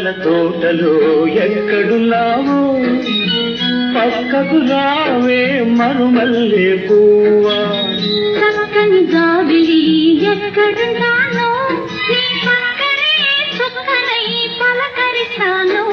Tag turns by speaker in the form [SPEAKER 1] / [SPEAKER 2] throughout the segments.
[SPEAKER 1] చుక్కల తోటలో ఎక్కడున్నావు పక్కకు రావే మరుమల్లే పువ్వా
[SPEAKER 2] చక్కని జాబిలి ఎక్కడున్నాను నీ పక్కనే చుక్కనై పలకరిస్తాను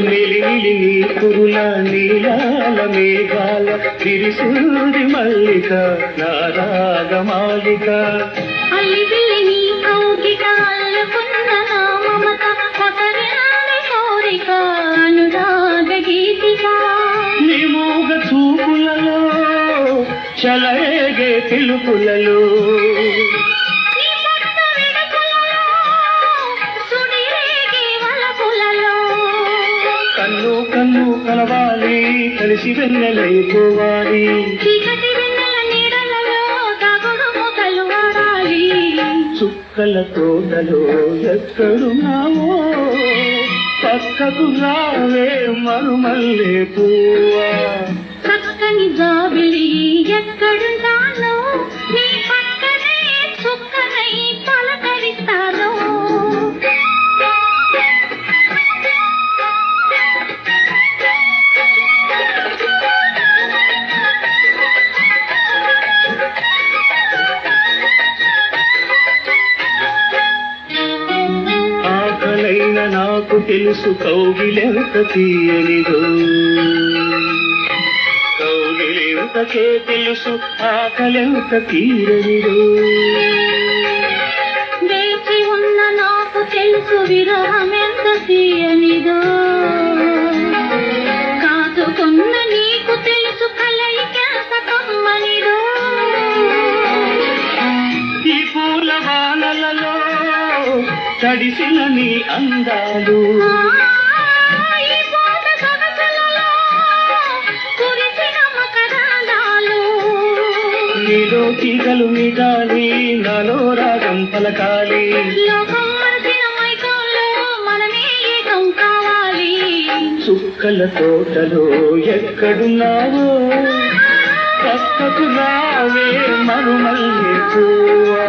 [SPEAKER 1] నీ కురుల నీలాల మేఘాల తిరిసూరి మల్లిక నారాగమాలిక
[SPEAKER 2] అల్లిబిల్లి నీ కౌగిట అల్లుకున్న నా మమత ఒకరినాని కోరిక అనురాగ గీతిక
[SPEAKER 1] నీ మూగ చూపులలో చలరేగే పిలుపులలో కన్ను కన్ను కలవాలి కలిసి వెన్నెలైపోవాలి
[SPEAKER 2] చీకటి వెన్నెల నీడలలో దాగుడు మొదలు వాడాలి
[SPEAKER 1] చుక్కల తోటలో ఎక్కడున్నావో పక్కకు రావే మరుమల్లే పువ్వా
[SPEAKER 2] చక్కని జాబిలి ఎక్కడున్నాను నీ పక్కనే చుక్కనై పలకరిస్తాను
[SPEAKER 1] ఆకలైన నాకు తెలుసు కౌగిలెంత తీయనిదో కౌగిలెంతకే తెలుసు ఆకలెంత తీరనిదో
[SPEAKER 2] వేచి ఉన్న నాకు తెలుసు విరహమెంత తీయనిదో కాదుకున్న నీకు తెలుసు కలయికెంత కమ్మనిదో
[SPEAKER 1] ఈ పూల వానలలో తడిసిన నీ అందాలు
[SPEAKER 2] ఈ పూట సొగసులలో కురిసిన మకరందాలు
[SPEAKER 1] నీలో తీగలు మిగాలి నాలో రాగం పలకాలి
[SPEAKER 2] లోకం మరచిన మైకంలో మనమే ఏకం కావాలి
[SPEAKER 1] చుక్కల తోటలో ఎక్కడున్నావో పక్కకు రావే మరుమల్లే పువ్వా